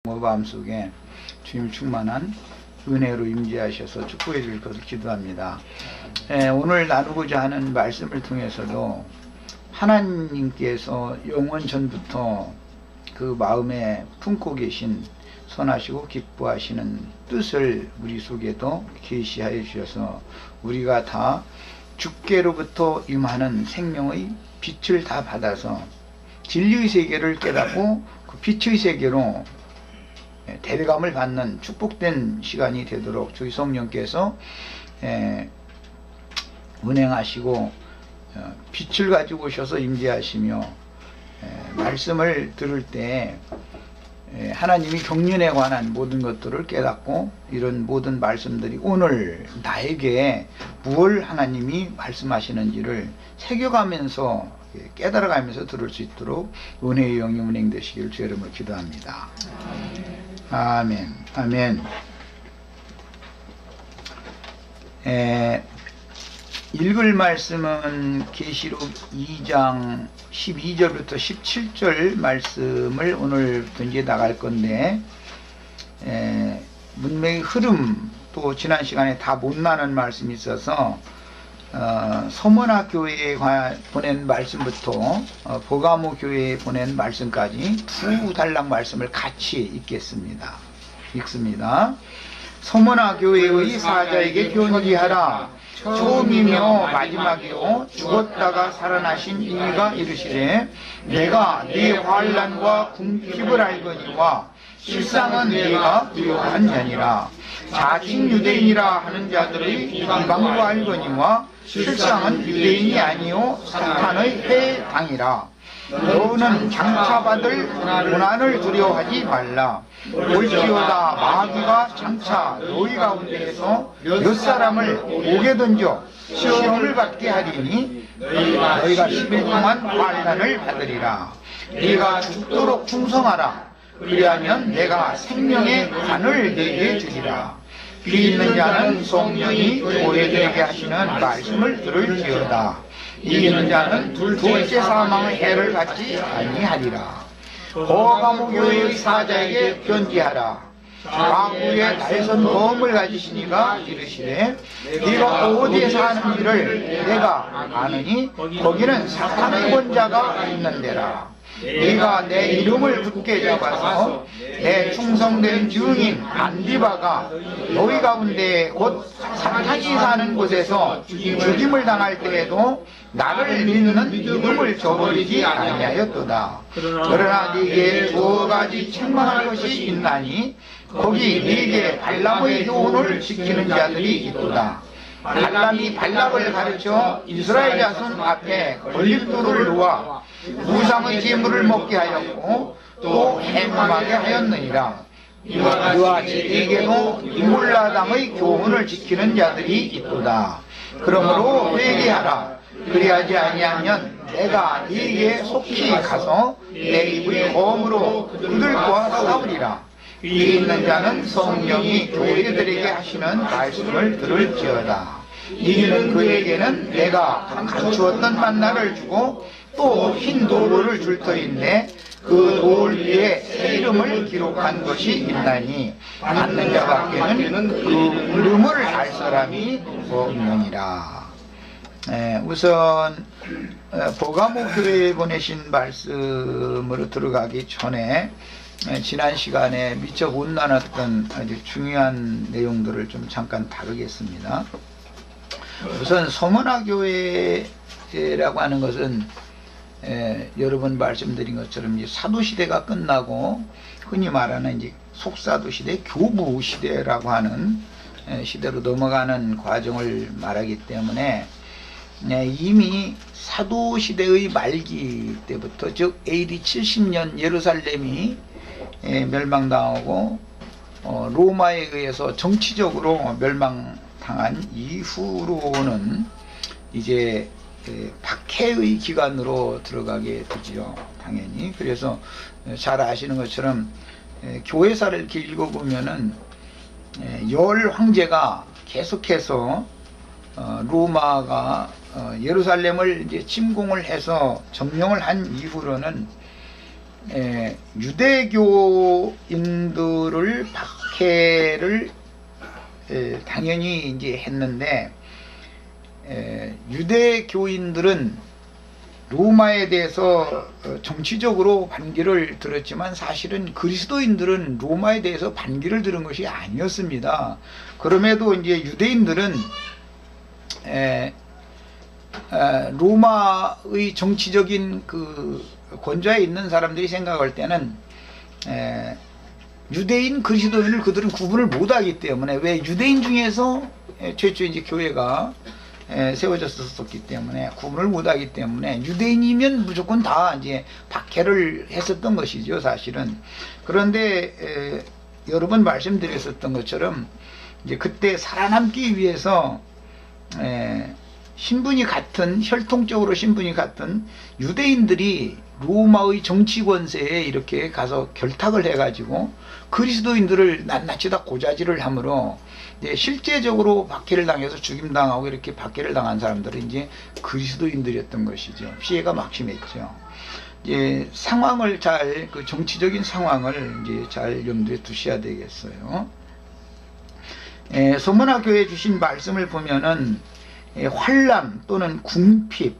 마음속에 주님 충만한 은혜로 임재하셔서 축복해 줄 것을 기도합니다. 오늘 나누고자 하는 말씀을 통해서도 하나님께서 영원 전부터 그 마음에 품고 계신 선하시고 기뻐하시는 뜻을 우리 속에도 계시하여 주셔서 우리가 다 주께로부터 임하는 생명의 빛을 다 받아서 진리의 세계를 깨닫고 그 빛의 세계로 대배감을 받는 축복된 시간이 되도록 주의 성령께서 운행하시고 빛을 가지고 오셔서 임재하시며 말씀을 들을 때 하나님이 경륜에 관한 모든 것들을 깨닫고 이런 모든 말씀들이 오늘 나에게 무엇을 하나님이 말씀하시는지를 새겨가면서 깨달아가면서 들을 수 있도록 은혜의 영이 운행되시길 주의 이름으로 기도합니다. 아멘. 아멘. 읽을 말씀은 계시록 2장 12절부터 17절 말씀을 오늘부터 이제 나갈 건데, 문맥의 흐름 또 지난 시간에 다 못 나눈 말씀이 있어서 서머나 교회에 보낸 말씀부터 보가모 교회에 보낸 말씀까지 두 단락 말씀을 같이 읽습니다. 서머나 교회의 사자에게 편지하라. 처음이며 마지막이요 죽었다가 살아나신 이가 이르시되 내가 네 환난과 궁핍을 알거니와 실상은 네가 두려워한 자니라. 자칭 유대인이라 하는 자들의 이방도 알거니와 실상은 유대인이 아니요 사탄의 해당이라. 너는 장차받을 고난을 두려워하지 말라. 볼지어다 마귀가 장차 너희 가운데에서 몇 사람을 옥에 던져 시험을 받게 하리니 너희가 10일 동안 환난을 받으리라. 네가 죽도록 충성하라. 그리하면 내가 생명의 관을 내게 주리라. 귀 있는 자는 성령이 교회들에게 하시는 말씀을 들을지어다. 이기는 자는 둘째 사망의 해를 받지 아니하리라. 보가모 교회의 사자에게 편지하라. 과거에 날선 검을 가지시니가 이르시되 네가 어디에 사는지를 내가 아느니 거기는 사탄의 권자가 있는 데라. 네가 내 이름을 굳게 잡아서 내 충성된 증인 안디바가 너희 가운데 곧 사탄이 사는 곳에서 죽임을 당할 때에도 나를 믿는 믿음을 저버리지 아니하였도다. 그러나 네게 두 가지 책망할 것이 있나니 거기 네게 발람의 교훈을 지키는 자들이 있도다. 발람이 발락을 가르쳐 이스라엘 자손 앞에 걸림돌을 놓아 우상의 제물을 먹게 하였고 또 행함하게 하였느니라. 이와 같이 네게도 이몰라당의 교훈을 지키는 자들이 있도다. 그러므로 회개하라. 그리하지 아니하면 내가 네게 속히 가서 내 입의 검으로 그들과 싸우리라. 귀 있는 자는 성령이 교회들에게 하시는 말씀을 들을지어다. 이는 그에게는 내가 감추었던 만나를 주고 또 흰 도로를 줄 터인데 그 돌 위에 새 이름을 기록한 것이 있나니 받는 자밖에는 그 이름을 알 사람이 없느니라. 우선 보가모 교회에 보내신 말씀으로 들어가기 전에 지난 시간에 미처 못 나눴던 아주 중요한 내용들을 좀 잠깐 다루겠습니다. 우선 서머나 교회라고 하는 것은 여러 번 말씀드린 것처럼 이제 사도시대가 끝나고 흔히 말하는 이제 속사도시대, 교부시대라고 하는 시대로 넘어가는 과정을 말하기 때문에 이미 사도시대의 말기 때부터 즉 AD 70년 예루살렘이 멸망당하고 로마에 의해서 정치적으로 멸망당한 이후로는 이제 박해의 기간으로 들어가게 되죠. 당연히. 그래서 잘 아시는 것처럼 교회사를 이렇게 읽어보면은 열 황제가 계속해서 로마가 예루살렘을 이제 침공을 해서 점령을 한 이후로는 유대교인들을 박해를 당연히 이제 했는데, 유대교인들은 로마에 대해서 정치적으로 반기를 들었지만 사실은 그리스도인들은 로마에 대해서 반기를 들은 것이 아니었습니다. 그럼에도 이제 유대인들은 로마의 정치적인 그 권좌에 있는 사람들이 생각할 때는 유대인, 그리스도인을 그들은 구분을 못하기 때문에, 왜 유대인 중에서 최초 이제 교회가 세워졌었기 때문에 구분을 못하기 때문에 유대인이면 무조건 다 이제 박해를 했었던 것이죠, 사실은. 그런데 여러 번 말씀드렸었던 것처럼 이제 그때 살아남기 위해서 신분이 같은, 혈통적으로 신분이 같은 유대인들이 로마의 정치 권세에 이렇게 가서 결탁을 해가지고 그리스도인들을 낱낱이 다 고자질을 하므로 실제적으로 박해를 당해서 죽임당하고 이렇게 박해를 당한 사람들은 이제 그리스도인들이었던 것이죠. 피해가 막심했죠. 이제 상황을 잘, 그 정치적인 상황을 이제 잘 염두에 두셔야 되겠어요. 서문화교에 주신 말씀을 보면은 환란 또는 궁핍,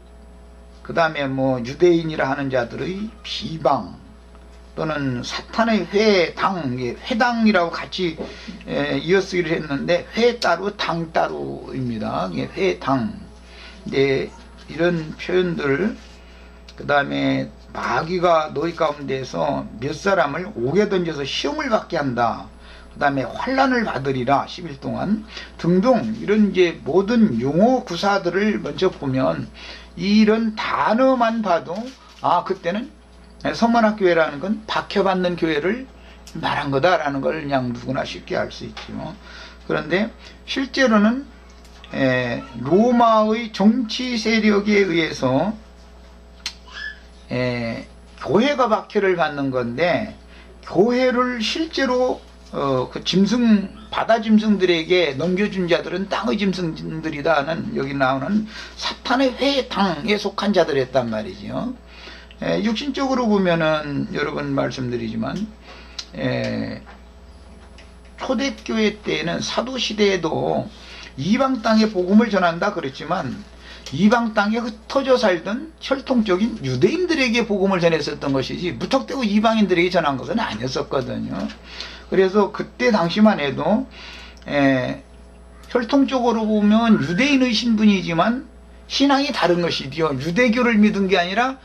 그 다음에 뭐 유대인이라 하는 자들의 비방 또는 사탄의 회당, 회당이라고 같이 이어쓰기를 했는데 회따루 당따루입니다. 회당, 이런 표현들, 그 다음에 마귀가 너희 가운데서 몇 사람을 옥에 던져서 시험을 받게 한다. 그 다음에 환란을 받으리라 10일 동안 등등, 이런 이제 모든 용어 구사들을 먼저 보면 이런 단어만 봐도 그때는 서문학교회라는 건 박혀받는 교회를 말한 거다라는 걸 그냥 누구나 쉽게 알 수 있죠. 그런데 실제로는 로마의 정치 세력에 의해서 교회가 박해를 받는 건데, 교회를 실제로 그 짐승, 바다 짐승들에게 넘겨준 자들은 땅의 짐승들이다는, 여기 나오는 사탄의 회당에 속한 자들이었단 말이죠. 육신적으로 보면은 여러 번 말씀드리지만 초대교회 때에는 사도시대에도 이방 땅에 복음을 전한다 그랬지만 이방 땅에 흩어져 살던 혈통적인 유대인들에게 복음을 전했었던 것이지 무턱대고 이방인들에게 전한 것은 아니었었거든요. 그래서 그때 당시만 해도 혈통적으로 보면 유대인의 신분이지만 신앙이 다른 것이지요. 유대교를 믿은 게 아니라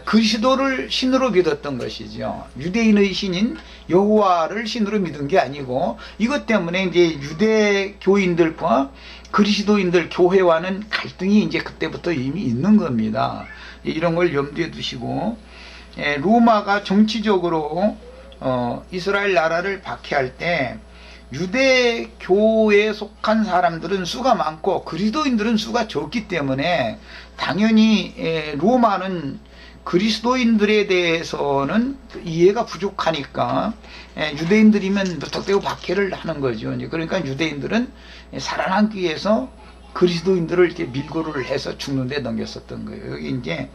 그리스도를 신으로 믿었던 것이죠. 유대인의 신인 여호와를 신으로 믿은 게 아니고, 이것 때문에 이제 유대교인들과 그리스도인들 교회와는 갈등이 이제 그때부터 이미 있는 겁니다. 이런 걸 염두에 두시고, 로마가 정치적으로 이스라엘 나라를 박해할 때 유대교에 속한 사람들은 수가 많고 그리스도인들은 수가 적기 때문에 당연히 로마는 그리스도인들에 대해서는 이해가 부족하니까 유대인들이면 무턱대고 박해를 하는 거죠. 그러니까 유대인들은 살아남기 위해서 그리스도인들을 이렇게 밀고를 해서 죽는 데 넘겼었던 거예요. 여기 이제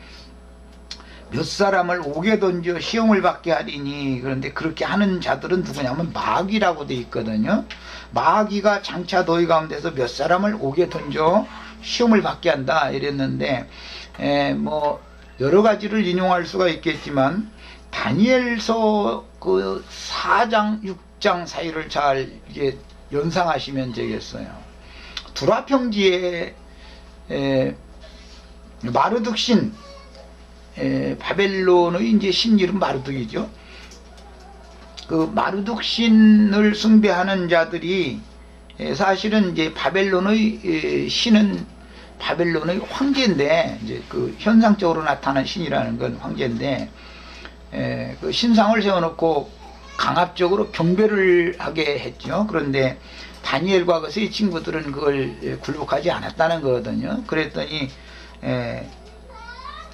몇 사람을 옥에 던져 시험을 받게 하리니, 그런데 그렇게 하는 자들은 누구냐면 마귀라고 돼 있거든요. 마귀가 장차 너희 가운데서 몇 사람을 옥에 던져 시험을 받게 한다 이랬는데, 뭐 여러 가지를 인용할 수가 있겠지만 다니엘서 그 4장 6장 사이를 잘 이게 연상하시면 되겠어요. 두라 평지에 마르둑 신, 바벨론의 이제 신 이름 마르둑이죠. 그 마르둑 신을 숭배하는 자들이 사실은 이제 바벨론의 신은 바벨론의 황제인데, 이제 그 현상적으로 나타난 신이라는 건 황제인데, 그 신상을 세워놓고 강압적으로 경배를 하게 했죠. 그런데 다니엘과 그의 친구들은 그걸 굴복하지 않았다는 거거든요. 그랬더니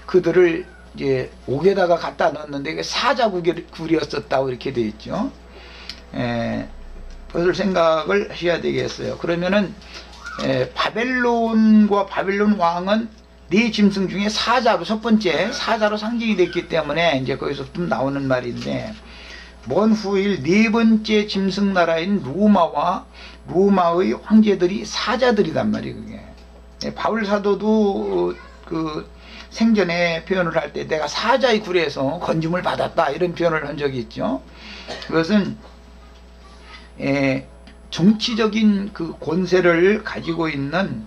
그들을 이제 옥에다가 갖다 넣었는데 사자굴이었었다고 이렇게 되어 있죠. 그것을 생각을 하셔야 되겠어요. 그러면은 바벨론과 바벨론 왕은 네 짐승 중에 사자로, 첫 번째 사자로 상징이 됐기 때문에 이제 거기서 좀 나오는 말인데, 먼 후일 네 번째 짐승 나라인 로마와 로마의 황제들이 사자들이란 말이에요. 그게 바울 사도도 그 생전에 표현을 할 때 내가 사자의 굴에서 건짐을 받았다 이런 표현을 한 적이 있죠. 그것은 정치적인 그 권세를 가지고 있는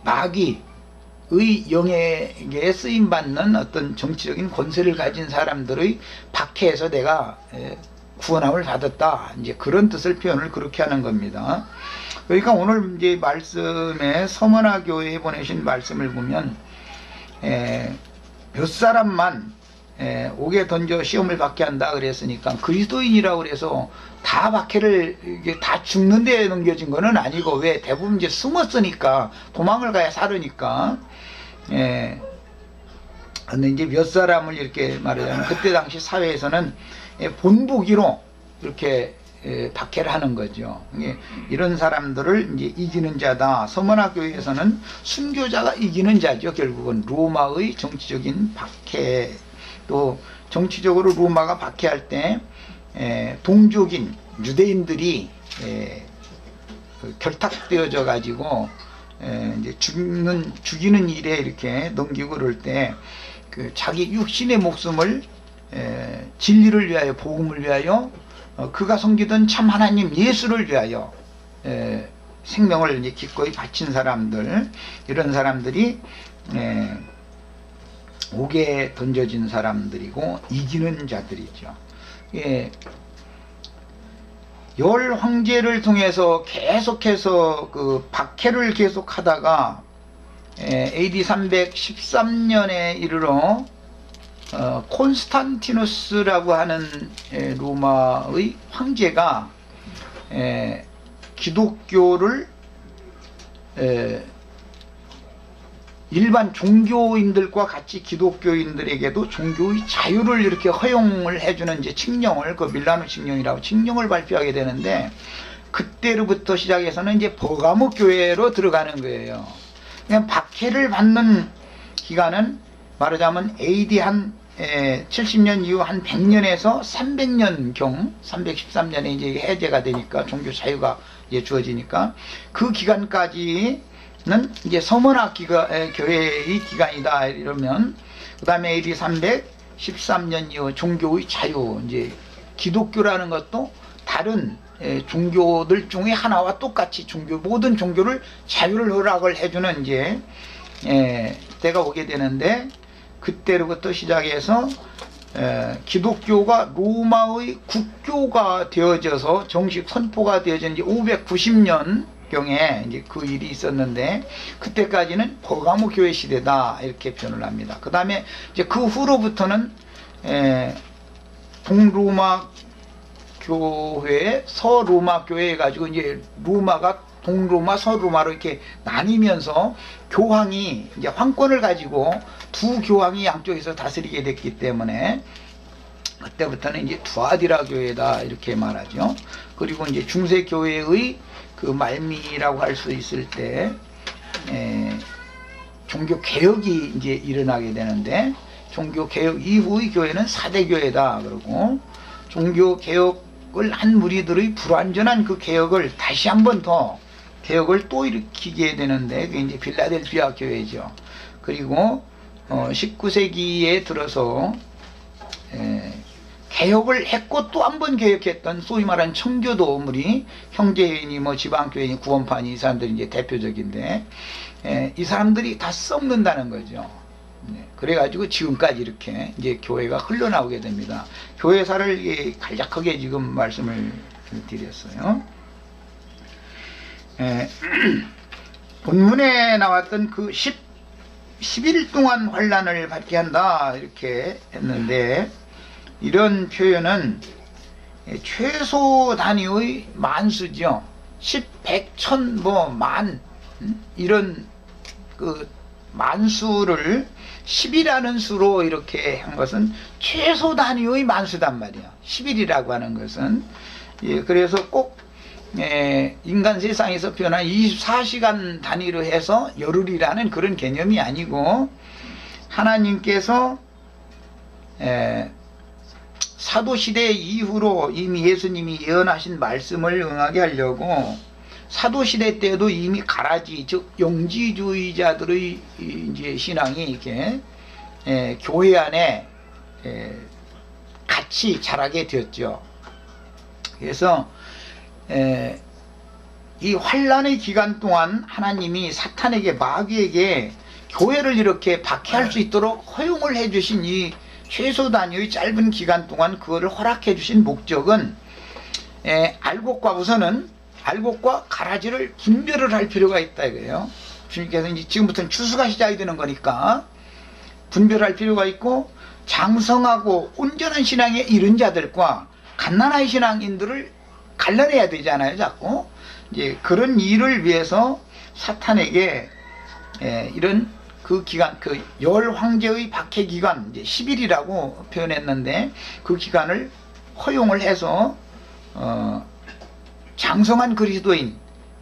마귀의 영에게 쓰임받는 어떤 정치적인 권세를 가진 사람들의 박해에서 내가 구원함을 받았다, 이제 그런 뜻을 표현을 그렇게 하는 겁니다. 그러니까 오늘 이제 말씀에 서머나 교회에 보내신 말씀을 보면 몇 사람만 옥에 던져 시험을 받게 한다 그랬으니까, 그리스도인이라고 그래서 다 박해를 이게 다 죽는 데 넘겨진 거는 아니고, 왜 대부분 이제 숨었으니까, 도망을 가야 살으니까. 근데 이제 몇 사람을 이렇게 말하자면, 그때 당시 사회에서는 본보기로 이렇게 박해를 하는 거죠. 이런 사람들을 이제 이기는 자다. 서머나 교회에서는 순교자가 이기는 자죠. 결국은 로마의 정치적인 박해, 또 정치적으로 로마가 박해할 때 동족인 유대인들이 결탁되어져 가지고 이제 죽이는 일에 이렇게 넘기고 그럴 때 그 자기 육신의 목숨을 진리를 위하여, 복음을 위하여, 그가 섬기던 참 하나님 예수를 위하여 생명을 이제 기꺼이 바친 사람들, 이런 사람들이 옥에 던져진 사람들이고 이기는 자들이죠. 열 황제를 통해서 계속해서 그 박해를 계속하다가 AD 313년에 이르러 콘스탄티누스라고 하는 로마의 황제가 기독교를 일반 종교인들과 같이 기독교인들에게도 종교의 자유를 이렇게 허용을 해주는 이제 칙령을, 그 밀라노 칙령이라고 칙령을 발표하게 되는데, 그때로부터 시작해서는 이제 버가모 교회로 들어가는 거예요. 그냥 박해를 받는 기간은 말하자면 AD 한 70년 이후 한 100년에서 300년경, 313년에 이제 해제가 되니까, 종교 자유가 이제 주어지니까, 그 기간까지 이제 서머나 교회의 기간이다 이러면, 그 다음에 AD 313년 이후 종교의 자유, 이제 기독교라는 것도 다른 종교들 중에 하나와 똑같이 모든 종교를 자유를 허락을 해주는 이제 때가 오게 되는데, 그때로부터 시작해서 기독교가 로마의 국교가 되어져서 정식 선포가 되어진 이제 590년 경에 이제 그 일이 있었는데, 그때까지는 버가모 교회 시대다 이렇게 표현을 합니다. 그 다음에 이제 그 후로부터는 동로마 교회, 서로마 교회 해가지고 이제 로마가 동로마, 서로마로 이렇게 나뉘면서 교황이 이제 황권을 가지고 두 교황이 양쪽에서 다스리게 됐기 때문에, 그때부터는 이제 두아디라 교회다 이렇게 말하죠. 그리고 이제 중세 교회의 그 말미라고 할 수 있을 때 종교 개혁이 이제 일어나게 되는데, 종교 개혁 이후의 교회는 4대 교회다 그러고, 종교 개혁을 한 무리들의 불완전한 그 개혁을 다시 한 번 더 개혁을 또 일으키게 되는데, 그게 이제 빌라델피아 교회죠. 그리고 19세기에 들어서 개혁을 했고 또 한 번 개혁했던 소위 말하는 청교도물이, 형제회니 뭐 지방교회니 구원파니, 이 사람들이 이제 대표적인데, 이 사람들이 다 썩는다는 거죠. 그래가지고 지금까지 이렇게 이제 교회가 흘러나오게 됩니다. 교회사를 간략하게 지금 말씀을 드렸어요. 본문에 나왔던 그 10일 동안 환란을 받게 한다 이렇게 했는데, 이런 표현은 최소 단위의 만수죠. 10, 100, 1000, 뭐 만, 이런 그 만수를 10이라는 수로 이렇게 한 것은 최소 단위의 만수단 말이야. 10일이라고 하는 것은. 그래서 꼭 인간 세상에서 표현한 24시간 단위로 해서 열흘이라는 그런 개념이 아니고, 하나님께서 사도시대 이후로 이미 예수님이 예언하신 말씀을 응하게 하려고 사도시대 때도 이미 가라지, 즉 영지주의자들의 이제 신앙이 이렇게 교회 안에 같이 자라게 되었죠. 그래서 이 환란의 기간 동안 하나님이 사탄에게, 마귀에게 교회를 이렇게 박해할 수 있도록 허용을 해주신 이 최소 단위의 짧은 기간 동안 그거를 허락해 주신 목적은 알곡과, 우선은 알곡과 가라지를 분별을 할 필요가 있다 이거예요. 주님께서 이제 지금부터는 추수가 시작이 되는 거니까 분별할 필요가 있고, 장성하고 온전한 신앙에 이른 자들과 갓난아이 신앙인들을 갈라내야 되잖아요, 자꾸. 이제 그런 일을 위해서 사탄에게 이런 그 기간, 그 열 황제의 박해 기간, 이제 10일이라고 표현했는데, 그 기간을 허용을 해서 장성한 그리스도인,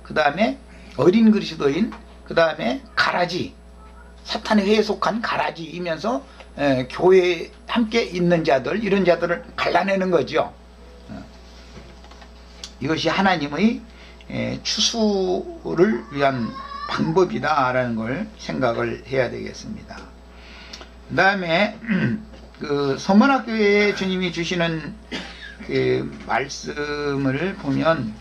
그 다음에 어린 그리스도인, 그 다음에 가라지, 사탄의 회에 속한 가라지이면서 교회에 함께 있는 자들, 이런 자들을 갈라내는 거죠. 이것이 하나님의 추수를 위한 방법이다라는 걸 생각을 해야 되겠습니다. 그 다음에 그 서문학교에 주님이 주시는 그 말씀을 보면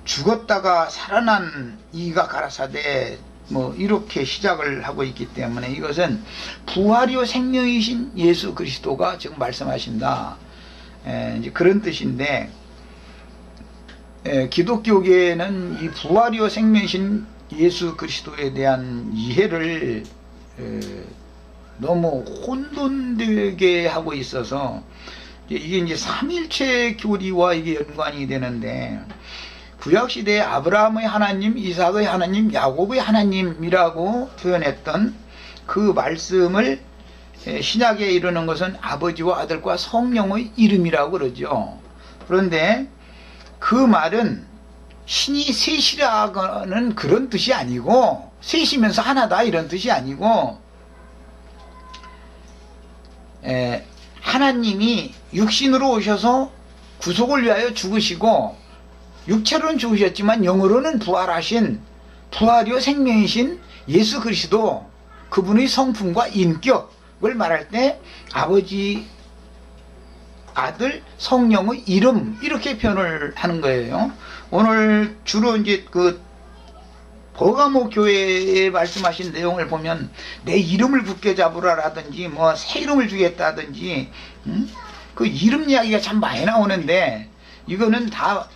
죽었다가 살아난 이가 가라사대 뭐 이렇게 시작을 하고 있기 때문에, 이것은 부활이요 생명이신 예수 그리스도가 지금 말씀하신다, 이제 그런 뜻인데, 기독교계에는 이 부활이요 생명이신 예수 그리스도에 대한 이해를 너무 혼돈되게 하고 있어서, 이게 이제 삼일체 교리와 이게 연관이 되는데, 구약시대에 아브라함의 하나님, 이삭의 하나님, 야곱의 하나님이라고 표현했던 그 말씀을 신약에 이르는 것은 아버지와 아들과 성령의 이름이라고 그러죠. 그런데 그 말은 신이 셋이라는 그런 뜻이 아니고, 셋이면서 하나다 이런 뜻이 아니고, 하나님이 육신으로 오셔서 구속을 위하여 죽으시고, 육체로는 죽으셨지만 영으로는 부활하신, 부활이요 생명이신 예수 그리스도, 그분의 성품과 인격을 말할 때 아버지, 아들, 성령의 이름, 이렇게 표현을 하는 거예요. 오늘 주로 이제 그 버가모 교회에 말씀하신 내용을 보면 내 이름을 굳게 잡으라라든지 뭐 새 이름을 주겠다든지 그 이름 이야기가 참 많이 나오는데, 이거는 다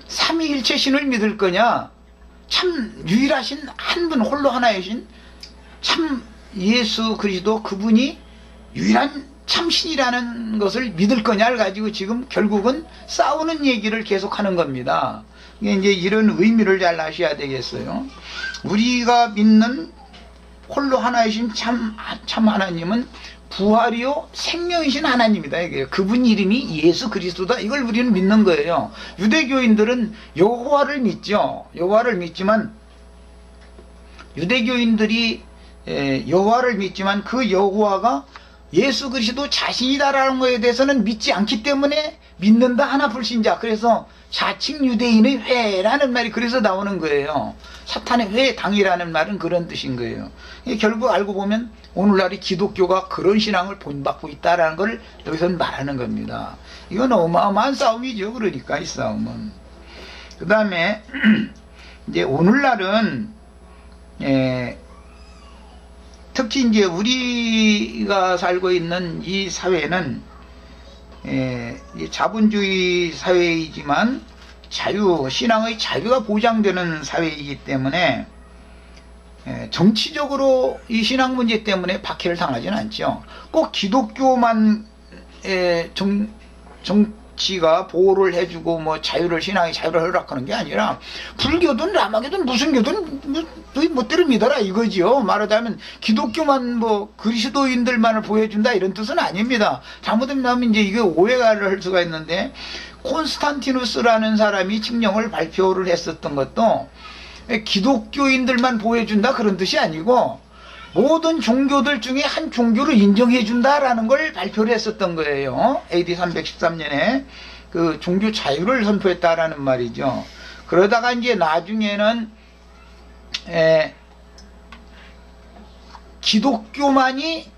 삼위일체 신을 믿을 거냐, 참 유일하신 한 분, 홀로 하나이신 참 예수 그리스도, 그분이 유일한 참신이라는 것을 믿을 거냐를 가지고 지금 결국은 싸우는 얘기를 계속하는 겁니다. 이게 이제 이런 의미를 잘 아셔야 되겠어요. 우리가 믿는 홀로 하나이신 참 하나님은 부활이요 생명이신 하나님이다 이게요. 그분 이름이 예수 그리스도다, 이걸 우리는 믿는 거예요. 유대교인들은 여호와를 믿죠. 여호와를 믿지만, 유대교인들이 여호와를 믿지만 그 여호와가 예수 그리스도 자신이다라는 것에 대해서는 믿지 않기 때문에 믿는다 하나 불신자, 그래서 자칭 유대인의 회라는 말이 그래서 나오는 거예요. 사탄의 회 당이라는 말은 그런 뜻인 거예요. 결국 알고 보면 오늘날의 기독교가 그런 신앙을 본받고 있다라는 걸 여기서는 말하는 겁니다. 이건 어마어마한 싸움이죠. 그러니까 이 싸움은. 그 다음에 이제 오늘날은 특히 이제 우리가 살고 있는 이 사회는 자본주의 사회이지만 신앙의 자유가 보장되는 사회이기 때문에 정치적으로 이 신앙 문제 때문에 박해를 당하지는 않죠. 꼭 기독교만 지가 보호를 해주고 뭐 자유를 신앙의 자유를 허락하는 게 아니라 불교든 라마교든 무슨 교든 너희 멋대로 믿어라 이거지요. 말하자면 기독교만 뭐 그리스도인들만을 보호해준다 이런 뜻은 아닙니다. 잘못하면 이제 이게 오해를 할 수가 있는데 콘스탄티누스라는 사람이 칙령을 발표를 했었던 것도 기독교인들만 보호해준다 그런 뜻이 아니고 모든 종교들 중에 한 종교를 인정해준다라는 걸 발표를 했었던 거예요. AD 313년에 그 종교 자유를 선포했다라는 말이죠. 그러다가 이제 나중에는 기독교만이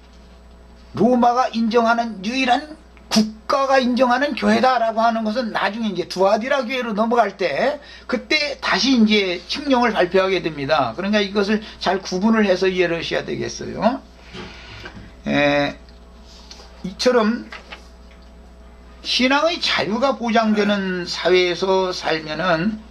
로마가 인정하는 유일한 국가가 인정하는 교회다라고 하는 것은 나중에 이제 두아디라 교회로 넘어갈 때 그때 다시 이제 칙령을 발표하게 됩니다. 그러니까 이것을 잘 구분을 해서 이해를 하셔야 되겠어요. 이처럼 신앙의 자유가 보장되는 사회에서 살면은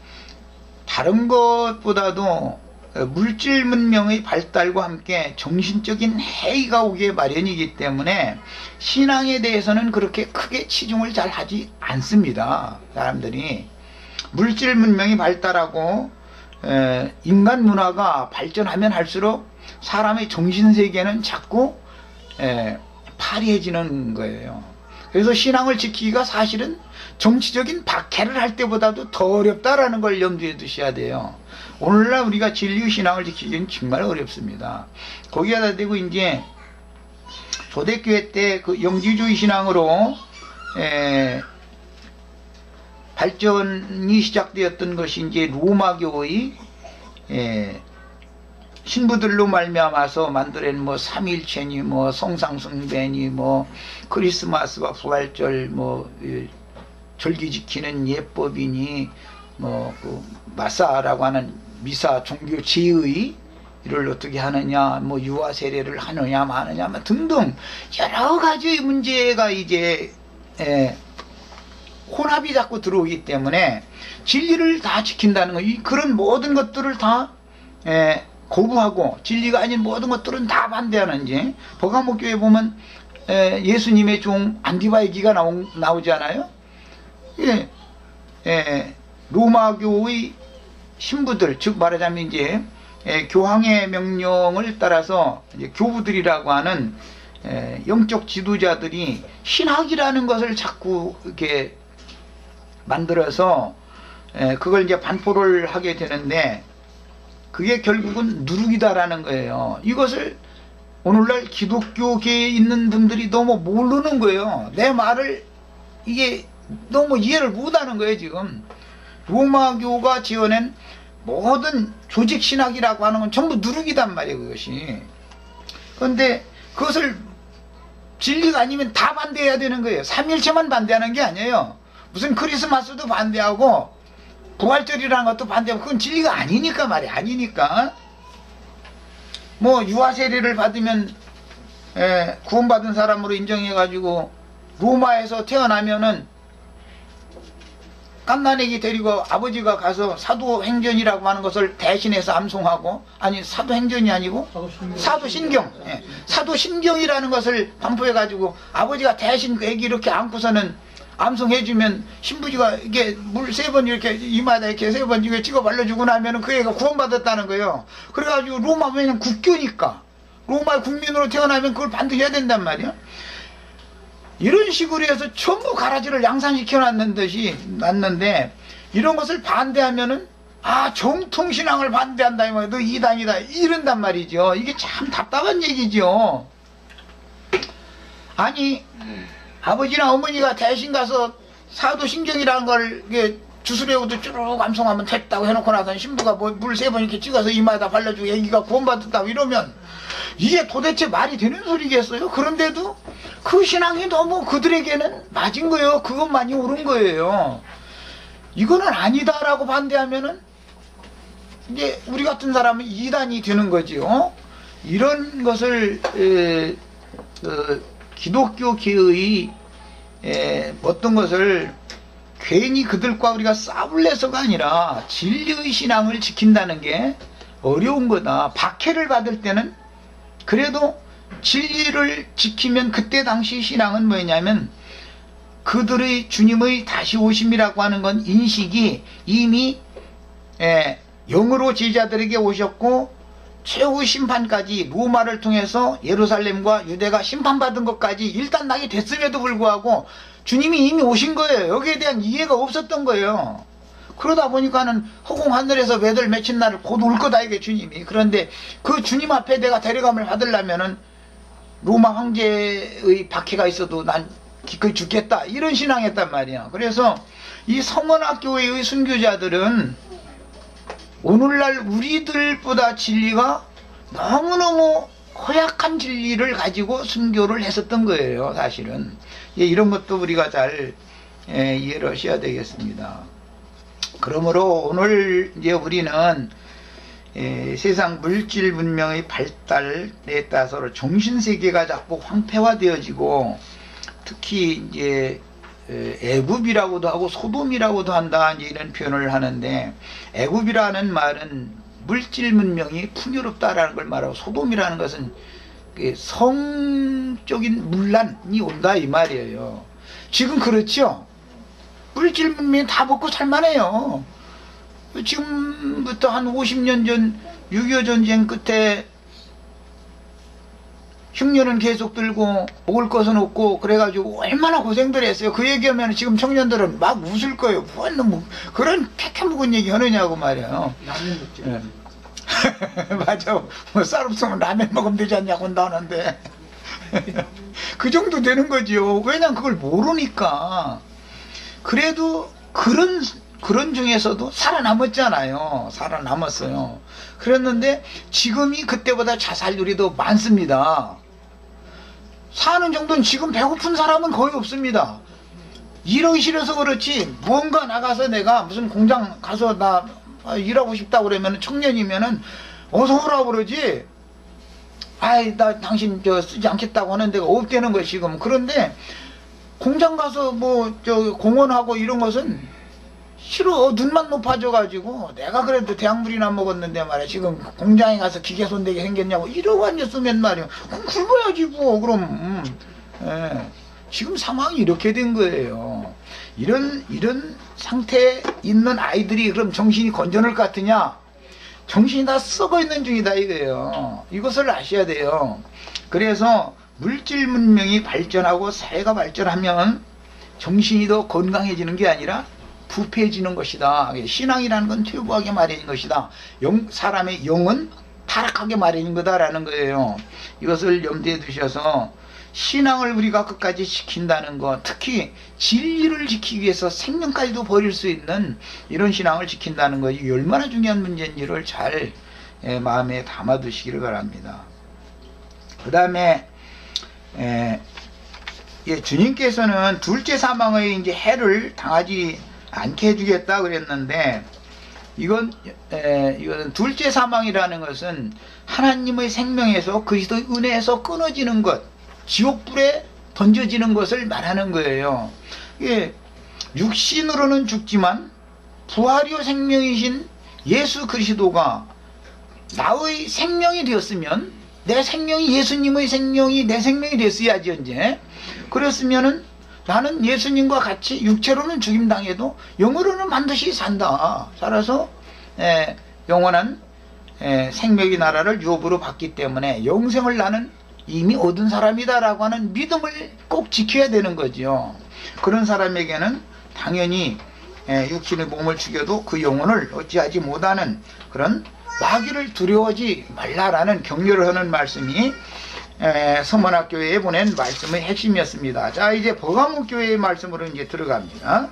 다른 것보다도 물질 문명의 발달과 함께 정신적인 해이가 오기에 마련이기 때문에 신앙에 대해서는 그렇게 크게 치중을 잘 하지 않습니다. 사람들이 물질 문명이 발달하고 인간 문화가 발전하면 할수록 사람의 정신세계는 자꾸 파리해지는 거예요. 그래서 신앙을 지키기가 사실은 정치적인 박해를 할 때보다도 더 어렵다라는 걸 염두에 두셔야 돼요. 오늘날 우리가 진리의 신앙을 지키기는 정말 어렵습니다. 거기에다 대고 이제 초대교회 때 그 영지주의 신앙으로 발전이 시작되었던 것이 이제 로마교의 신부들로 말미암아서 만들어낸 뭐 삼일체니 뭐 성상숭배니 뭐 크리스마스와 부활절 뭐 절기 지키는 예법이니 뭐 그 마사라고 하는 미사 종교 제의 이를 어떻게 하느냐 뭐 유아 세례를 하느냐 마느냐 뭐 등등 여러 가지 문제가 이제 혼합이 자꾸 들어오기 때문에 진리를 다 지킨다는 거 그런 모든 것들을 다 거부하고 진리가 아닌 모든 것들은 다 반대하는지 버가모교에 보면 예수님의 종 안디바이기가 나오잖아요. 로마교의 신부들 즉 말하자면 이제 교황의 명령을 따라서 이제 교부들이라고 하는 영적 지도자들이 신학이라는 것을 자꾸 이렇게 만들어서 그걸 이제 반포를 하게 되는데 그게 결국은 누룩이다라는 거예요. 이것을 오늘날 기독교계에 있는 분들이 너무 모르는 거예요. 내 말을 이게 너무 이해를 못하는 거예요. 지금 로마교가 지어낸 모든 조직신학이라고 하는 건 전부 누룩이단 말이에요. 그것이. 그런데 그것을 진리가 아니면 다 반대해야 되는 거예요. 삼일체만 반대하는 게 아니에요. 무슨 크리스마스도 반대하고 부활절이라는 것도 반대하고 그건 진리가 아니니까 말이야. 아니니까 뭐 유아 세례를 받으면 구원받은 사람으로 인정해가지고 로마에서 태어나면은 갓난아기 데리고 아버지가 가서 사도행전이라고 하는 것을 대신해서 암송하고 아니 사도행전이 아니고 사도신경 사도신경이라는 것을 반포해가지고 아버지가 대신 그 애기 이렇게 안고서는 암송해주면 신부지가 이게 물 3번 이렇게 이마에다 이렇게 3번 이렇게 찍어 발라주고 나면은 그 애가 구원받았다는 거예요. 그래가지고 로마 왜냐면 국교니까 로마 국민으로 태어나면 그걸 반드시 해야 된단 말이야. 이런 식으로 해서 전부 가라지를 양산시켜 놨는데 이런 것을 반대하면은 정통신앙을 반대한다 너 이단이다 이런단 말이죠. 이게 참 답답한 얘기죠. 아니 아버지나 어머니가 대신 가서 사도신경이라는 걸 주스레오도 쭉 암송하면 됐다고 해놓고 나서 신부가 뭐 물 3번 이렇게 찍어서 이마에다 발라주고 애기가 구원받았다고 이러면 이게 도대체 말이 되는 소리겠어요? 그런데도 그 신앙이 너무 그들에게는 맞은 거예요. 그것만이 옳은 거예요. 이거는 아니다라고 반대하면은 이제 우리 같은 사람은 이단이 되는 거지요. 이런 것을 기독교계의 어떤 것을 괜히 그들과 우리가 싸울 내서가 아니라 진리의 신앙을 지킨다는 게 어려운 거다. 박해를 받을 때는 그래도 진리를 지키면 그때 당시 신앙은 뭐냐면 그들의 주님의 다시 오심이라고 하는 건 인식이 이미 영으로 제자들에게 오셨고 최후 심판까지 로마를 통해서 예루살렘과 유대가 심판받은 것까지 일단 나게 됐음에도 불구하고 주님이 이미 오신 거예요. 여기에 대한 이해가 없었던 거예요. 그러다 보니까는 허공 하늘에서 매들 맺힌 날을 곧 올 거다 이게 주님이. 그런데 그 주님 앞에 내가 데려감을 받으려면은 로마 황제의 박해가 있어도 난 기꺼이 죽겠다 이런 신앙했단 말이야. 그래서 이 서문학교회의 순교자들은 오늘날 우리들보다 진리가 너무너무 허약한 진리를 가지고 순교를 했었던 거예요. 사실은 이런 것도 우리가 잘 이해를 하셔야 되겠습니다. 그러므로 오늘 이제 우리는 세상 물질 문명의 발달에 따라서 정신세계가 자꾸 황폐화되어지고 특히 이제 애굽이라고도 하고 소돔이라고도 한다 이런 표현을 하는데, 애굽이라는 말은 물질 문명이 풍요롭다라는 걸 말하고 소돔이라는 것은 성적인 문란이 온다 이 말이에요. 지금 그렇죠. 물질 문명이 다 먹고 살만해요. 지금부터 한 50년 전 6.25 전쟁 끝에 흉년은 계속 들고 먹을 것은 없고 그래가지고 얼마나 고생들 했어요. 그 얘기하면 지금 청년들은 막 웃을 거예요. 뭐 그런 패캐묵은 얘기 하느냐고 말이에요. 라면 먹지. 네. 맞아. 뭐 쌀 없으면 라면 먹으면 되지 않냐고 한다는데 그 정도 되는 거죠. 왜냐면 그걸 모르니까. 그래도 그런 중에서도 살아남았잖아요. 살아남았어요. 그랬는데 지금이 그때보다 자살률이 더 많습니다. 사는 정도는 지금 배고픈 사람은 거의 없습니다. 일하기 싫어서 그렇지 뭔가 나가서 내가 무슨 공장 가서 나 일하고 싶다 그러면 청년이면은 어서 오라고 그러지. 아이 나 당신 쓰지 않겠다고 하는 데가 없다는 거예요 지금. 그런데 공장 가서 뭐 공원하고 이런 것은 싫어. 눈만 높아져 가지고 내가 그래도 대학물이나 먹었는데 말이야 지금 공장에 가서 기계 손대게 생겼냐고 이러고 앉았으면 말이야 그럼 굶어야지 뭐. 그럼 지금 상황이 이렇게 된 거예요. 이런 상태에 있는 아이들이 그럼 정신이 건전할 것 같으냐? 정신이 다 썩어 있는 중이다 이거예요. 이것을 아셔야 돼요. 그래서 물질 문명이 발전하고 사회가 발전하면 정신이 더 건강해지는 게 아니라 부패해지는 것이다. 신앙이라는 건 퇴보하게 마련인 것이다. 사람의 영은 타락하게 마련인 거다라는 거예요. 이것을 염두에 두셔서 신앙을 우리가 끝까지 지킨다는 것, 특히 진리를 지키기 위해서 생명까지도 버릴 수 있는 이런 신앙을 지킨다는 것이 얼마나 중요한 문제인지를 잘 마음에 담아두시기를 바랍니다. 그 다음에 주님께서는 둘째 사망의 이제 해를 당하지 않게 해주겠다 그랬는데, 이건 둘째 사망이라는 것은 하나님의 생명에서 그리스도의 은혜에서 끊어지는 것, 지옥불에 던져지는 것을 말하는 거예요. 이게 육신으로는 죽지만 부활이요 생명이신 예수 그리스도가 나의 생명이 되었으면, 내 생명이 예수님의 생명이 내 생명이 됐어야지 이제. 그랬으면은 나는 예수님과 같이 육체로는 죽임당해도 영으로는 반드시 산다. 살아서 영원한 생명의 나라를 유업으로 받기 때문에 영생을 나는 이미 얻은 사람이다라고 하는 믿음을 꼭 지켜야 되는 거죠. 그런 사람에게는 당연히 육신의 몸을 죽여도 그 영혼을 어찌하지 못하는 그런 마귀를 두려워하지 말라라는 격려를 하는 말씀이 서문학교회에 보낸 말씀의 핵심이었습니다. 자, 이제 버가모교회의 말씀으로 이제 들어갑니다.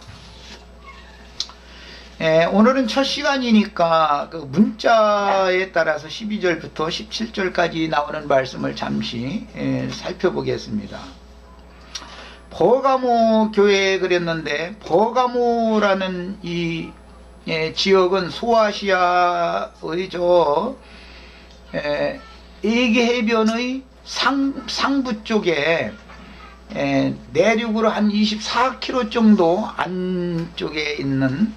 오늘은 첫 시간이니까 그 문자에 따라서 12절부터 17절까지 나오는 말씀을 잠시 살펴보겠습니다. 버가모 교회에 그랬는데, 버가모라는 이 지역은 소아시아의 에게 해변의 상부 쪽에 내륙으로 한 24km 정도 안쪽에 있는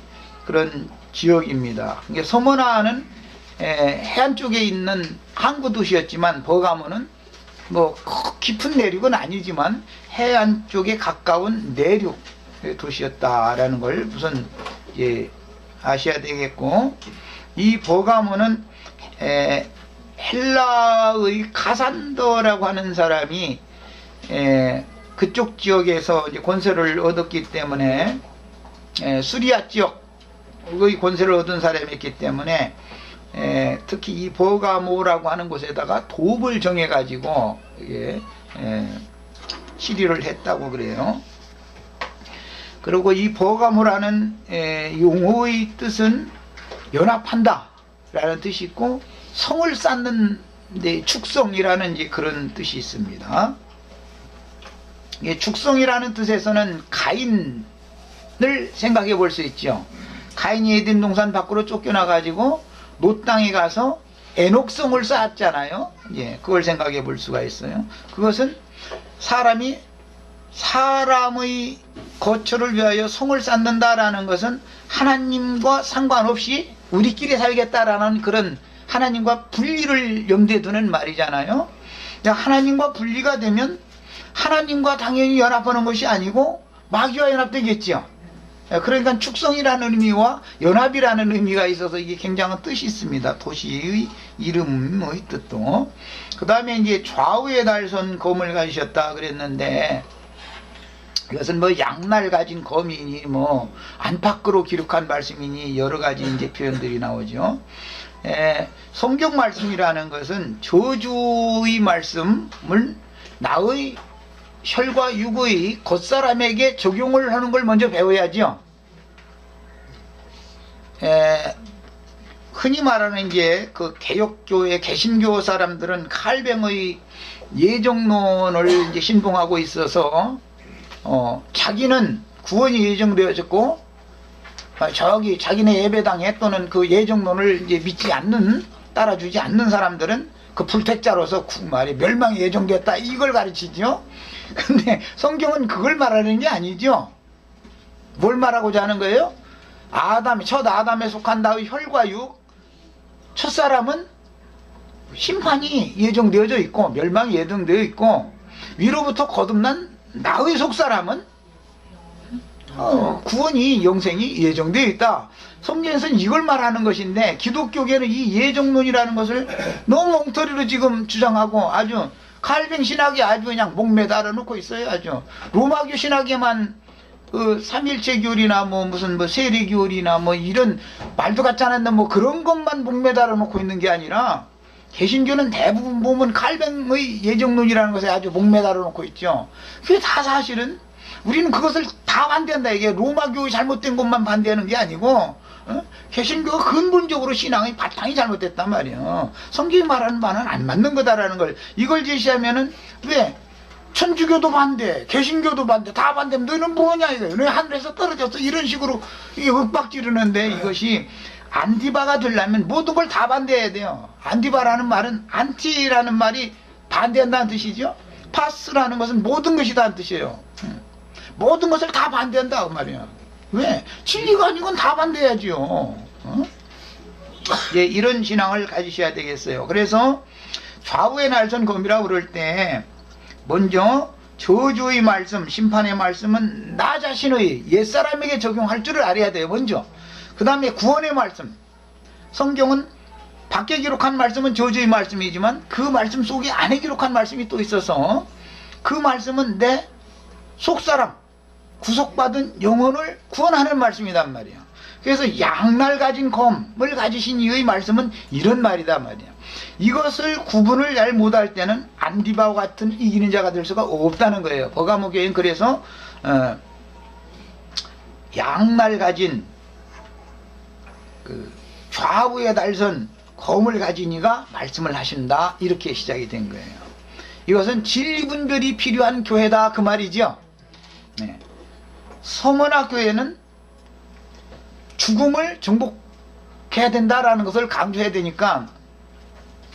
그런 지역입니다. 서머나는 해안 쪽에 있는 항구 도시였지만 버가모는 뭐 깊은 내륙은 아니지만 해안 쪽에 가까운 내륙 도시였다라는 걸 우선 아셔야 되겠고, 이 버가모는 헬라의 카산더라고 하는 사람이 그쪽 지역에서 이제 권세를 얻었기 때문에, 수리아 지역의 권세를 얻은 사람이었기 때문에 특히 이 버가모라고 하는 곳에다가 도읍을 정해 가지고 치리를 했다고 그래요. 그리고 이 버가모라는 용어의 뜻은 연합한다 라는 뜻이 있고, 성을 쌓는 데 축성이라는 이제 그런 뜻이 있습니다. 축성이라는 뜻에서는 가인을 생각해 볼 수 있죠. 가인이 에덴 동산 밖으로 쫓겨나 가지고 롯 땅에 가서 에녹성을 쌓았잖아요. 그걸 생각해 볼 수가 있어요. 그것은 사람이 사람의 거처를 위하여 성을 쌓는다라는 것은 하나님과 상관없이 우리끼리 살겠다라는 그런 하나님과 분리를 염두에 두는 말이잖아요. 하나님과 분리가 되면 하나님과 당연히 연합하는 것이 아니고 마귀와 연합되겠죠. 그러니까 축성이라는 의미와 연합이라는 의미가 있어서 이게 굉장한 뜻이 있습니다. 도시의 이름의 뜻도. 그 다음에 이제 좌우에 달선 검을 가지셨다 그랬는데, 이것은 뭐 양날 가진 검이니 뭐 안팎으로 기록한 말씀이니 여러 가지 이제 표현들이 나오죠. 성경 말씀이라는 것은 저주의 말씀을 나의 혈과 육의 겉사람에게 적용을 하는 걸 먼저 배워야죠. 흔히 말하는 이제 그 개혁교회 개신교 사람들은 칼뱅의 예정론을 이제 신봉하고 있어서 자기는 구원이 예정되어졌고 저기 자기네 예배당에 또는 그 예정론을 이제 믿지 않는, 따라주지 않는 사람들은 그 불택자로서 말이 멸망이 예정되었다 이걸 가르치죠. 근데 성경은 그걸 말하는 게 아니죠. 뭘 말하고자 하는 거예요? 첫 아담에 속한 나의 혈과 육, 첫사람은 심판이 예정되어져 있고 멸망이 예정되어 있고, 위로부터 거듭난 나의 속사람은 구원이 영생이 예정되어 있다. 성경에서는 이걸 말하는 것인데, 기독교계는 이 예정론이라는 것을 너무 엉터리로 지금 주장하고 아주 칼뱅 신학이 아주 그냥 목매달아 놓고 있어요. 아주 로마교 신학에만 그 삼일체교리나 뭐 무슨 뭐 세례교리나 뭐 이런 말도 같지 않은 뭐 그런 것만 목매달아 놓고 있는 게 아니라, 개신교는 대부분 보면 칼뱅의 예정론이라는 것에 아주 목매달아 놓고 있죠. 그게 다 사실은 우리는 그것을 다 반대한다. 이게 로마교의 잘못된 것만 반대하는 게 아니고 개신교가 근본적으로 신앙의 바탕이 잘못됐단 말이에요. 성경이 말하는 바는 안 맞는 거다라는 걸, 이걸 제시하면은 왜 천주교도 반대, 개신교도 반대, 다 반대면 너는 뭐냐 이거예요. 너희 하늘에서 떨어졌어 이런 식으로 이게 윽박 지르는데, 이것이 안티바가 되려면 모든 걸 다 반대해야 돼요. 안티바라는 말은 안티라는 말이 반대한다는 뜻이죠. 파스라는 것은 모든 것이 다는 뜻이에요. 모든 것을 다 반대한다 그 말이야. 왜? 진리가 아닌 건 다 반대해야지요. 이런 신앙을 가지셔야 되겠어요. 그래서 좌우의 날선 검이라고 그럴 때 먼저 저주의 말씀, 심판의 말씀은 나 자신의 옛사람에게 적용할 줄을 알아야 돼요. 먼저. 그 다음에 구원의 말씀, 성경은 밖에 기록한 말씀은 저주의 말씀이지만 그 말씀 속에 안에 기록한 말씀이 또 있어서 그 말씀은 내 속사람, 구속받은 영혼을 구원하는 말씀이란 말이에요. 그래서 양날 가진 검을 가지신 이의 말씀은 이런 말이다 말이에요. 이것을 구분을 잘 못할 때는 안디바와 같은 이기는 자가 될 수가 없다는 거예요. 버가모 교회는 그래서 양날 가진 그 좌우에 달선 검을 가진 이가 말씀을 하신다, 이렇게 시작이 된 거예요. 이것은 진리분별이 필요한 교회다 그 말이죠. 네. 서머나 교회는 죽음을 정복해야 된다라는 것을 강조해야 되니까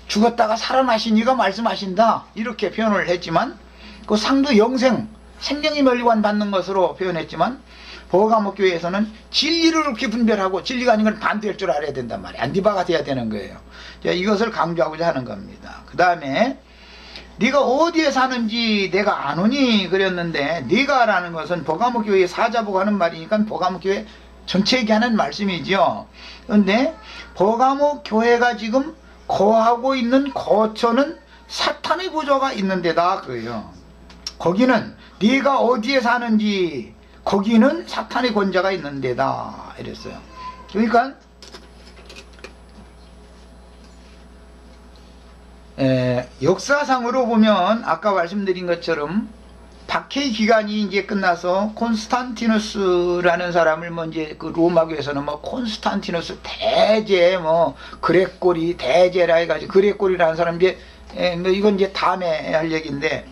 죽었다가 살아나신 이가 말씀하신다 이렇게 표현을 했지만, 그 상도 영생, 생명의 멸류관 받는 것으로 표현했지만, 버가모 교회에서는 진리를 그렇게 분별하고 진리가 아닌 걸 반대할 줄 알아야 된단 말이에요. 안디바가 돼야 되는 거예요. 이것을 강조하고자 하는 겁니다. 그 다음에 네가 어디에 사는지 내가 아노니 그랬는데, 네가라는 것은 버가모 교회 사자보고 하는 말이니까 버가모 교회 전체 얘기하는 말씀이죠. 그런데 버가모 교회가 지금 거하고 있는 거처는 사탄의 보좌가 있는 데다 그래요. 거기는 네가 어디에 사는지 거기는 사탄의 권자가 있는 데다 이랬어요. 그러니까 역사상으로 보면 아까 말씀드린 것처럼 박해 기간이 이제 끝나서 콘스탄티누스라는 사람을 뭐 이제 그 로마교에서는 뭐 콘스탄티누스 대제 뭐 그레꼬리 대제라 해가지고 그레꼬리라는 사람 이제 뭐 이건 이제 다음에 할 얘기인데,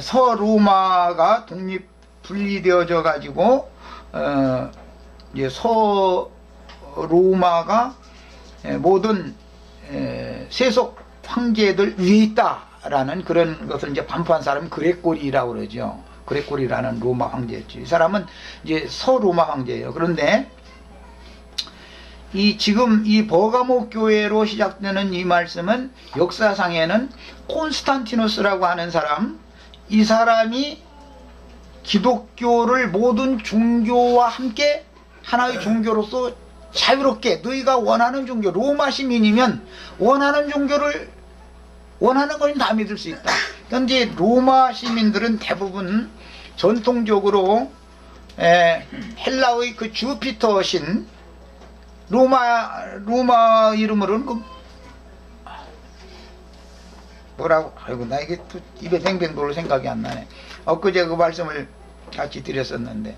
서로마가 독립 분리되어져 가지고 이제 서로마가 모든 세속 황제들 위에 있다라는 그런 것을 이제 반포한 사람이 그레꼬리라고 그러죠. 그레꼬리라는 로마 황제였죠. 이 사람은 이제 서로마 황제예요. 그런데 지금 이 버가모 교회로 시작되는 이 말씀은 역사상에는 콘스탄티누스라고 하는 사람, 이 사람이 기독교를 모든 종교와 함께 하나의 종교로서 자유롭게 너희가 원하는 종교, 로마 시민이면 원하는 종교를 원하는 건 다 믿을 수 있다. 현재 로마 시민들은 대부분 전통적으로 헬라의 그 주피터 신, 로마 이름으로는 그 뭐라고, 아이고 나 이게 또 입에 뱅뱅 돌 생각이 안 나네. 엊그제 그 말씀을 같이 드렸었는데,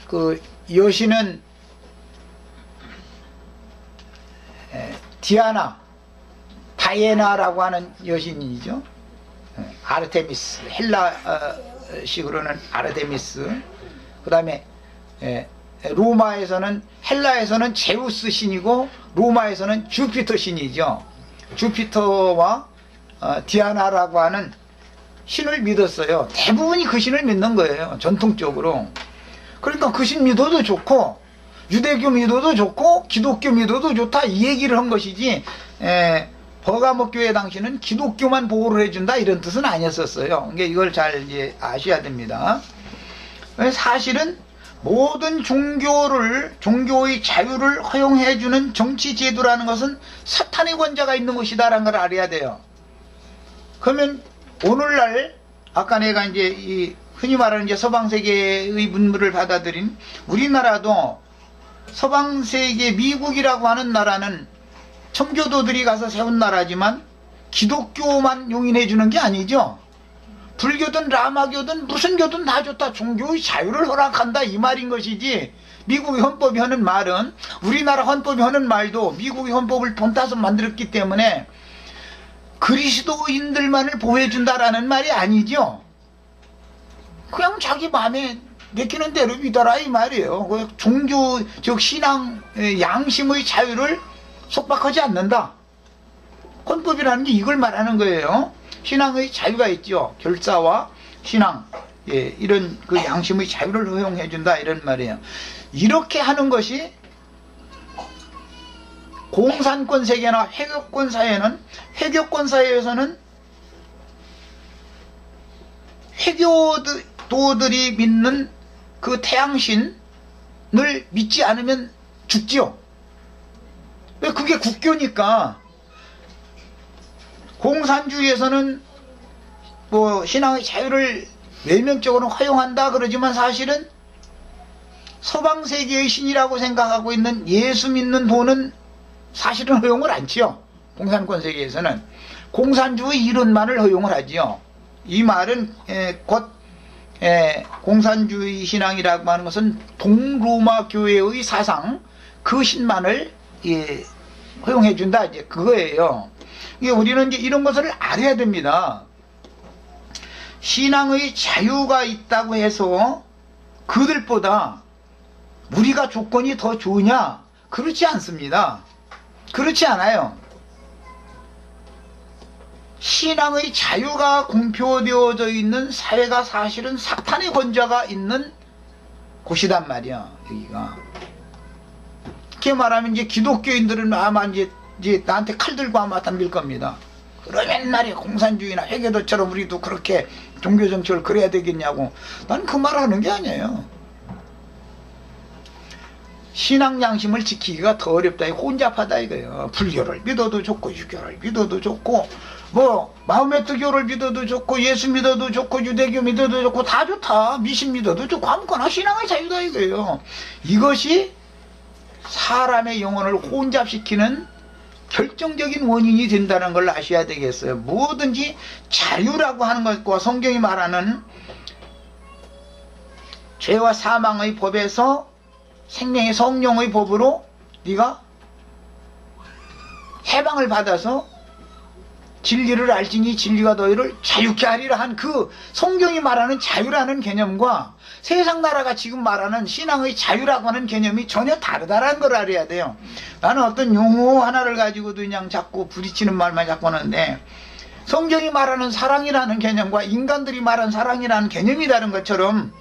그 여신은 다이애나라고 하는 여신이죠. 아르테미스, 헬라식으로는 아르테미스. 그 다음에 로마에서는, 헬라에서는 제우스 신이고 로마에서는 주피터 신이죠. 주피터와 디아나라고 하는 신을 믿었어요. 대부분이 그 신을 믿는 거예요, 전통적으로. 그러니까 그 신 믿어도 좋고 유대교 믿어도 좋고 기독교 믿어도 좋다 이 얘기를 한 것이지, 버가모 교회 당시는 기독교만 보호를 해준다 이런 뜻은 아니었었어요. 그러니까 이걸 잘 이제 아셔야 됩니다. 사실은 모든 종교의 자유를 허용해주는 정치 제도라는 것은 사탄의 권자가 있는 것이다라는 걸 알아야 돼요. 그러면 오늘날 아까 내가 이제 흔히 말하는 이제 서방세계의 문물을 받아들인 우리나라도, 서방세계 미국이라고 하는 나라는 청교도들이 가서 세운 나라지만 기독교만 용인해 주는 게 아니죠. 불교든 라마교든 무슨 교든 다 좋다, 종교의 자유를 허락한다 이 말인 것이지, 미국의 헌법이 하는 말은, 우리나라 헌법이 하는 말도 미국의 헌법을 본따서 만들었기 때문에 그리스도인들만을 보호해준다라는 말이 아니죠. 그냥 자기 마음에 내키는 대로 믿어라 이 말이에요. 종교, 즉 신앙, 양심의 자유를 속박하지 않는다. 헌법이라는 게 이걸 말하는 거예요. 신앙의 자유가 있죠. 결사와 신앙, 이런 그 양심의 자유를 허용해 준다 이런 말이에요. 이렇게 하는 것이 공산권 세계나 회교권 사회는, 회교권 사회에서는 회교도들이 믿는 그 태양신을 믿지 않으면 죽지요. 왜? 그게 국교니까. 공산주의에서는 뭐 신앙의 자유를 외면적으로 허용한다 그러지만 사실은 서방세계의 신이라고 생각하고 있는 예수 믿는 도는 사실은 허용을 않지요. 공산권 세계에서는 공산주의 이론만을 허용을 하지요. 이 말은 곧 공산주의 신앙이라고 하는 것은 동로마 교회의 사상, 그 신만을 허용해 준다 이제 그거예요. 우리는 이제 이런 것을 알아야 됩니다. 신앙의 자유가 있다고 해서 그들보다 우리가 조건이 더 좋으냐? 그렇지 않습니다. 그렇지 않아요. 신앙의 자유가 공표되어져 있는 사회가 사실은 사탄의 권좌가 있는 곳이단 말이야, 여기가. 이렇게 말하면 이제 기독교인들은 아마 이제 이제 나한테 칼 들고 아마 덤빌 겁니다. 그러면 옛날에 공산주의나 회계도처럼 우리도 그렇게 종교정책을 그래야 되겠냐고. 난 그 말 하는 게 아니에요. 신앙 양심을 지키기가 더 어렵다. 혼잡하다 이거예요. 불교를 믿어도 좋고 유교를 믿어도 좋고 뭐 마음의 뜨교를 믿어도 좋고 예수 믿어도 좋고 유대교 믿어도 좋고 다 좋다. 미신 믿어도 좋고 아무거나 신앙의 자유다 이거예요. 이것이 사람의 영혼을 혼잡시키는 결정적인 원인이 된다는 걸 아셔야 되겠어요. 뭐든지 자유라고 하는 것과 성경이 말하는 죄와 사망의 법에서 생명의 성령의 법으로 네가 해방을 받아서 진리를 알지니 진리가 너희를 자유케 하리라 한 그 성경이 말하는 자유라는 개념과 세상 나라가 지금 말하는 신앙의 자유라고 하는 개념이 전혀 다르다는 걸 알아야 돼요. 나는 어떤 용어 하나를 가지고도 그냥 자꾸 부딪히는 말만 자꾸 하는데 성경이 말하는 사랑이라는 개념과 인간들이 말하는 사랑이라는 개념이 다른 것처럼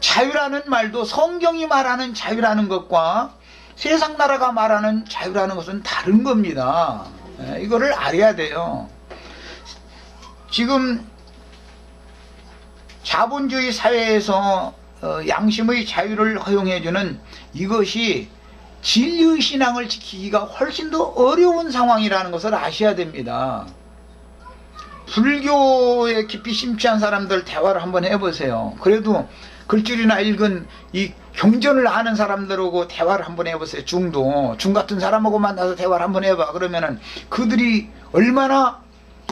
자유라는 말도 성경이 말하는 자유라는 것과 세상 나라가 말하는 자유라는 것은 다른 겁니다. 이거를 알아야 돼요. 지금 자본주의 사회에서 양심의 자유를 허용해주는 이것이 진리의 신앙을 지키기가 훨씬 더 어려운 상황이라는 것을 아셔야 됩니다. 불교에 깊이 심취한 사람들 대화를 한번 해보세요. 그래도 글줄이나 읽은 이 경전을 아는 사람들하고 대화를 한번 해보세요. 중 같은 사람하고 만나서 대화를 한번 해봐. 그러면은 그들이 얼마나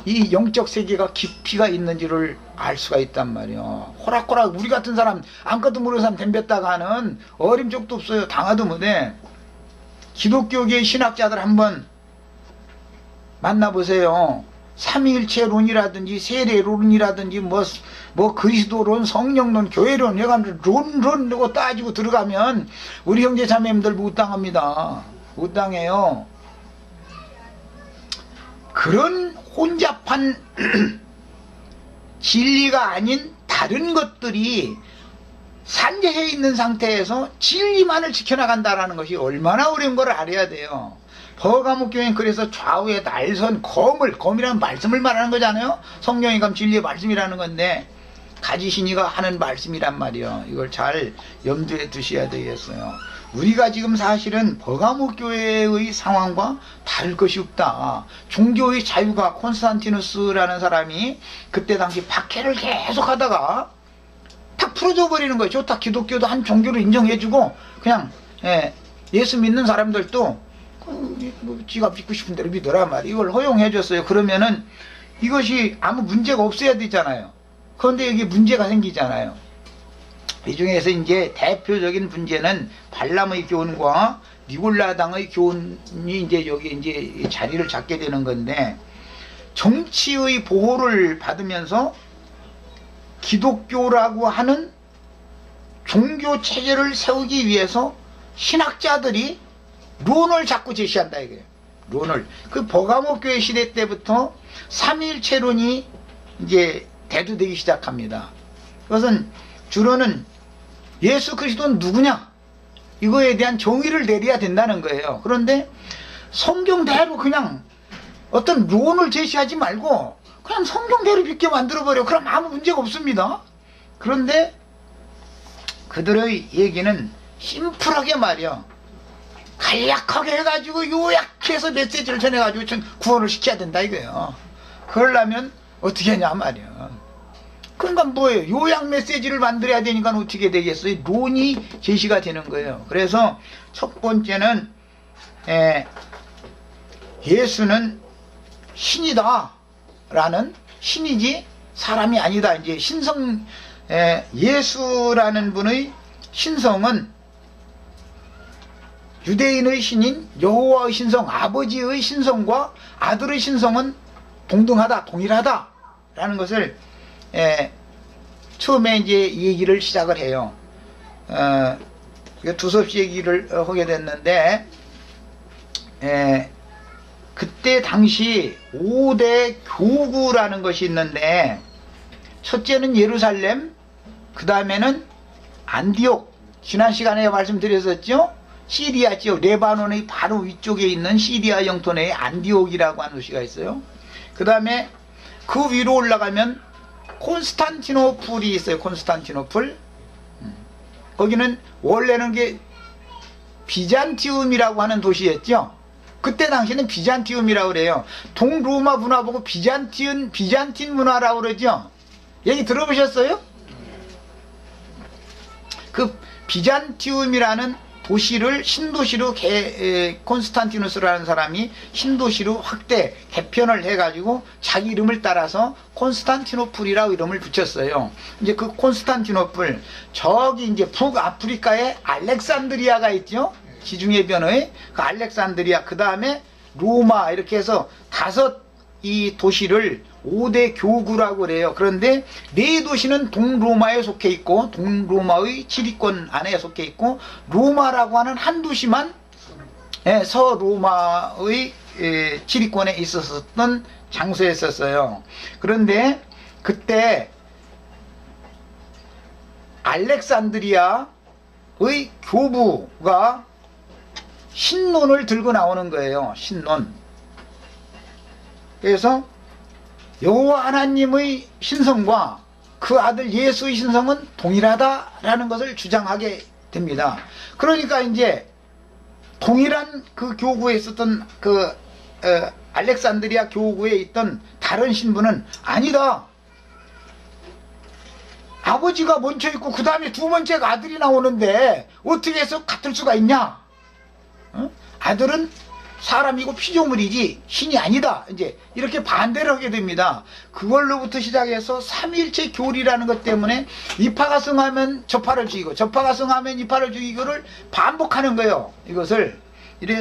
이 영적 세계가 깊이가 있는지를 알 수가 있단 말이에요. 호락호락 우리 같은 사람 아무것도 모르는 사람 덤볐다가 하는 어림 적도 없어요. 당하도 못해. 기독교계 신학자들 한번 만나보세요. 삼위일체론이라든지 세례론이라든지 뭐 그리스도론, 성령론, 교회론 여간들 론 하고 따지고 들어가면 우리 형제 자매님들 못 당합니다. 못 당해요. 그런 혼잡한 진리가 아닌 다른 것들이 산재해 있는 상태에서 진리만을 지켜나간다는 것이 얼마나 어려운 걸 알아야 돼요. 버가목교회는 그래서 좌우에 날선 검이라는 말씀을 말하는 거잖아요. 성령이 감 진리의 말씀이라는 건데 가지신이가 하는 말씀이란 말이에요. 이걸 잘 염두에 두셔야 되겠어요. 우리가 지금 사실은 버가목교회의 상황과 다를 것이 없다. 종교의 자유가 콘스탄티누스라는 사람이 그때 당시 박해를 계속 하다가 탁 풀어져 버리는 거예요. 좋다. 기독교도 한 종교를 인정해주고 그냥 예수 믿는 사람들도 지가 믿고 싶은 대로 믿어라 말이에요. 이걸 허용해줬어요. 그러면은 이것이 아무 문제가 없어야 되잖아요. 그런데 여기 문제가 생기잖아요. 이 중에서 이제 대표적인 문제는 발람의 교훈과 니골라당의 교훈이 이제 여기 이제 자리를 잡게 되는 건데, 정치의 보호를 받으면서 기독교라고 하는 종교 체제를 세우기 위해서 신학자들이 론을 자꾸 제시한다 이거예요. 론을. 그 버가목교회 시대 때부터 삼위일체론이 이제 대두되기 시작합니다. 그것은 주로는 예수 그리스도는 누구냐 이거에 대한 정의를 내려야 된다는 거예요. 그런데 성경대로 그냥 어떤 론을 제시하지 말고 그냥 성경대로 믿게 만들어버려. 그럼 아무 문제가 없습니다. 그런데 그들의 얘기는 심플하게 말이야. 간략하게 해가지고 요약해서 메시지를 전해가지고 구원을 시켜야 된다 이거예요. 그러려면 어떻게 하냐 말이야. 그러니까 뭐예요? 요약 메시지를 만들어야 되니까 어떻게 되겠어요? 론이 제시가 되는 거예요. 그래서 첫 번째는 예수는 신이다 라는, 신이지 사람이 아니다. 이제 신성, 예수라는 분의 신성은 유대인의 신인 여호와의 신성, 아버지의 신성과 아들의 신성은 동등하다, 동일하다 라는 것을 처음에 이제 얘기를 시작을 해요. 두서없이 얘기를 하게 됐는데, 그때 당시 5대 교구라는 것이 있는데, 첫째는 예루살렘, 그 다음에는 안디옥, 지난 시간에 말씀드렸었죠. 시리아 지역, 레바논의 바로 위쪽에 있는 시리아 영토 내에 안디옥이라고 하는 도시가 있어요. 그 다음에 그 위로 올라가면 콘스탄티노플이 있어요. 콘스탄티노플. 거기는 원래는 게 비잔티움이라고 하는 도시였죠. 그때 당시에는 비잔티움이라고 그래요. 동로마 문화 보고 비잔틴 문화라고 그러죠. 얘기 들어보셨어요? 그 비잔티움이라는 도시를 신도시로 콘스탄티누스라는 사람이 신도시로 확대 개편을 해가지고 자기 이름을 따라서 콘스탄티노플이라고 이름을 붙였어요. 이제 그 콘스탄티노플, 저기 이제 북아프리카에 알렉산드리아가 있죠. 지중해 변의 그 알렉산드리아, 그 다음에 로마, 이렇게 해서 5이 도시를 5대 교구라고 그래요. 그런데 4도시는 동로마에 속해 있고, 동로마의 지리권 안에 속해 있고, 로마라고 하는 한 도시만 서로마의 지리권에 있었던 장소였었어요. 그런데 그때 알렉산드리아의 교부가 신론을 들고 나오는 거예요. 신론. 그래서 여호와 하나님의 신성과 그 아들 예수의 신성은 동일하다라는 것을 주장하게 됩니다. 그러니까 이제 동일한 그 교구에 있었던 그 알렉산드리아 교구에 있던 다른 신부는 아니다. 아버지가 먼저 있고 그 다음에 두 번째가 아들이 나오는데 어떻게 해서 같을 수가 있냐? 아들은 사람이고 피조물이지 신이 아니다. 이제 이렇게 반대를 하게 됩니다. 그걸로부터 시작해서 삼위일체 교리라는 것 때문에 이파가 승하면 저파를 죽이고 저파가 승하면 이파를 죽이고를 반복하는 거예요. 이것을. 이래서